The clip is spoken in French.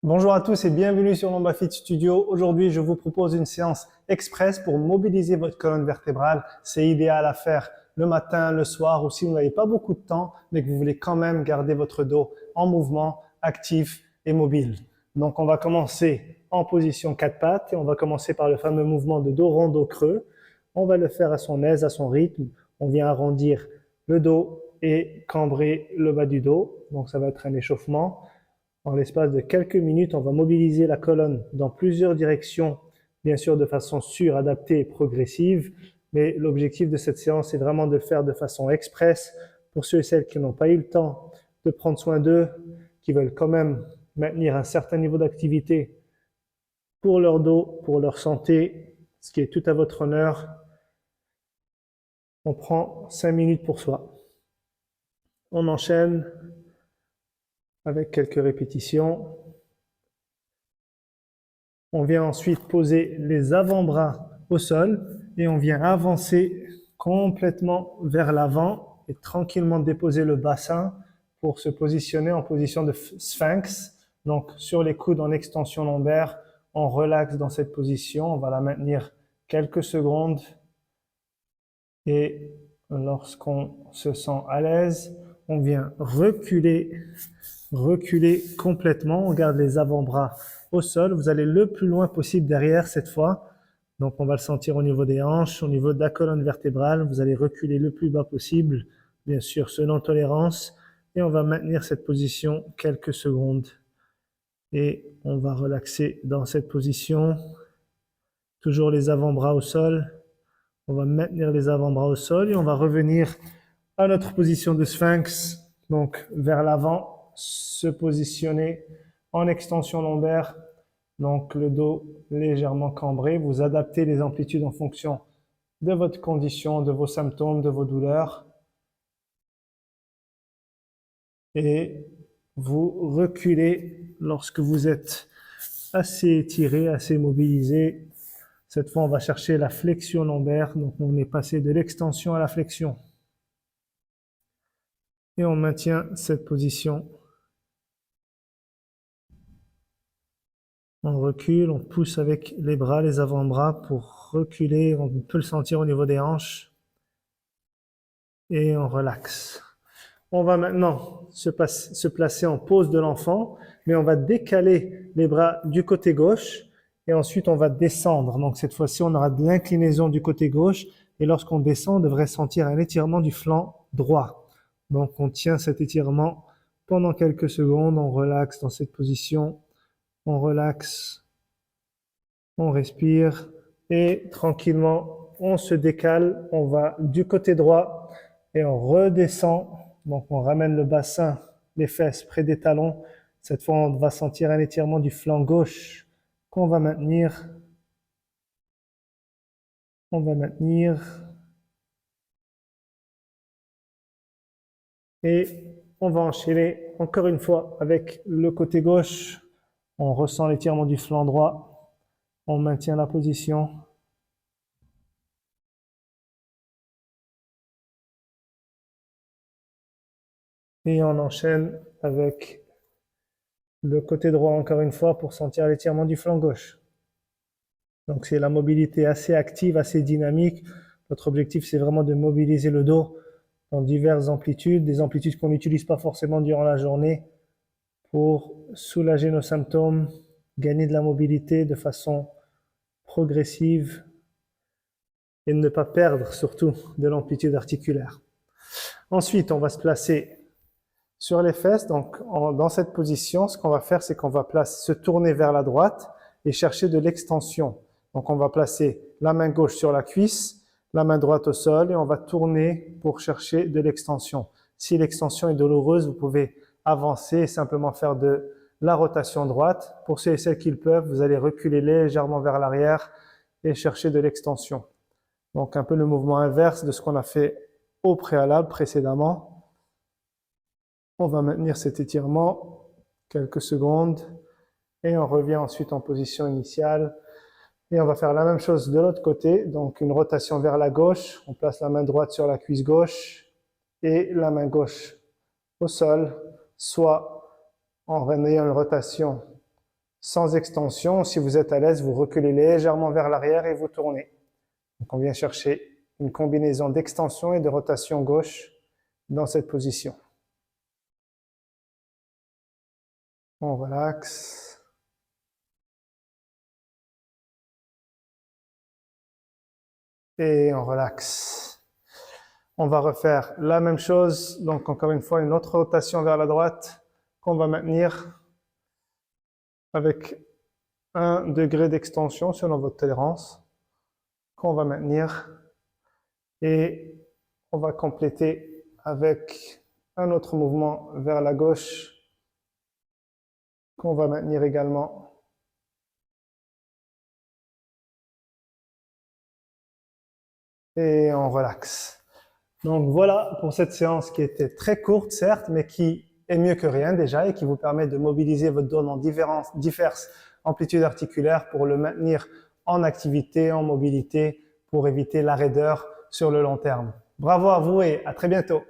Bonjour à tous et bienvenue sur l'Ombafit Studio. Aujourd'hui, je vous propose une séance express pour mobiliser votre colonne vertébrale. C'est idéal à faire le matin, le soir ou si vous n'avez pas beaucoup de temps, mais que vous voulez quand même garder votre dos en mouvement, actif et mobile. Donc, on va commencer en position 4 pattes et on va commencer par le fameux mouvement de dos rond, dos creux. On va le faire à son aise, à son rythme. On vient arrondir le dos et cambrer le bas du dos. Donc, ça va être un échauffement. En l'espace de quelques minutes, on va mobiliser la colonne dans plusieurs directions, bien sûr de façon sûre, adaptée et progressive. Mais l'objectif de cette séance est vraiment de le faire de façon express pour ceux et celles qui n'ont pas eu le temps de prendre soin d'eux, qui veulent quand même maintenir un certain niveau d'activité pour leur dos, pour leur santé, ce qui est tout à votre honneur. On prend 5 minutes pour soi. On enchaîne avec quelques répétitions. On vient ensuite poser les avant-bras au sol et on vient avancer complètement vers l'avant et tranquillement déposer le bassin pour se positionner en position de sphinx. Donc sur les coudes en extension lombaire, on relaxe dans cette position, on va la maintenir quelques secondes et lorsqu'on se sent à l'aise, on vient reculer complètement, on garde les avant-bras au sol, vous allez le plus loin possible derrière cette fois, donc on va le sentir au niveau des hanches, au niveau de la colonne vertébrale, vous allez reculer le plus bas possible, bien sûr selon tolérance, et on va maintenir cette position quelques secondes, et on va relaxer dans cette position, toujours les avant-bras au sol, on va maintenir les avant-bras au sol, et on va revenir à notre position de sphinx, donc vers l'avant, se positionner en extension lombaire, donc le dos légèrement cambré. Vous adaptez les amplitudes en fonction de votre condition, de vos symptômes, de vos douleurs. Et vous reculez lorsque vous êtes assez étiré, assez mobilisé. Cette fois, on va chercher la flexion lombaire. Donc, on est passé de l'extension à la flexion. Et on maintient cette position. On recule, on pousse avec les bras, les avant-bras pour reculer. On peut le sentir au niveau des hanches. Et on relaxe. On va maintenant se placer en pose de l'enfant, mais on va décaler les bras du côté gauche et ensuite on va descendre. Donc cette fois-ci, on aura de l'inclinaison du côté gauche et lorsqu'on descend, on devrait sentir un étirement du flanc droit. Donc on tient cet étirement pendant quelques secondes, on relaxe dans cette position, on relaxe, on respire et tranquillement, on se décale, on va du côté droit et on redescend. Donc on ramène le bassin, les fesses près des talons. Cette fois, on va sentir un étirement du flanc gauche qu'on va maintenir. On va maintenir. Et on va enchaîner encore une fois avec le côté gauche. On ressent l'étirement du flanc droit. On maintient la position. Et on enchaîne avec le côté droit encore une fois pour sentir l'étirement du flanc gauche. Donc c'est la mobilité assez active, assez dynamique. Notre objectif, c'est vraiment de mobiliser le dos dans diverses amplitudes, des amplitudes qu'on n'utilise pas forcément durant la journée pour soulager nos symptômes, gagner de la mobilité de façon progressive et ne pas perdre surtout de l'amplitude articulaire. Ensuite, on va se placer sur les fesses. Donc, dans cette position, ce qu'on va faire, c'est qu'on va se tourner vers la droite et chercher de l'extension. Donc, on va placer la main gauche sur la cuisse, la main droite au sol et on va tourner pour chercher de l'extension. Si l'extension est douloureuse, vous pouvez avancer et simplement faire de la rotation droite. Pour ceux et celles qui le peuvent, vous allez reculer légèrement vers l'arrière et chercher de l'extension. Donc, un peu le mouvement inverse de ce qu'on a fait au préalable précédemment. On va maintenir cet étirement quelques secondes et on revient ensuite en position initiale. Et on va faire la même chose de l'autre côté, donc une rotation vers la gauche. On place la main droite sur la cuisse gauche et la main gauche au sol, soit en ayant une rotation sans extension. Si vous êtes à l'aise, vous reculez légèrement vers l'arrière et vous tournez. Donc on vient chercher une combinaison d'extension et de rotation gauche dans cette position. On relaxe. Et on relaxe. On va refaire la même chose. Donc encore une fois, une autre rotation vers la droite qu'on va maintenir avec 1 degré d'extension selon votre tolérance, qu'on va maintenir. Et on va compléter avec un autre mouvement vers la gauche qu'on va maintenir également. Et on relaxe. Donc voilà pour cette séance qui était très courte, certes, mais qui est mieux que rien déjà et qui vous permet de mobiliser votre dos dans diverses amplitudes articulaires pour le maintenir en activité, en mobilité, pour éviter la raideur sur le long terme. Bravo à vous et à très bientôt.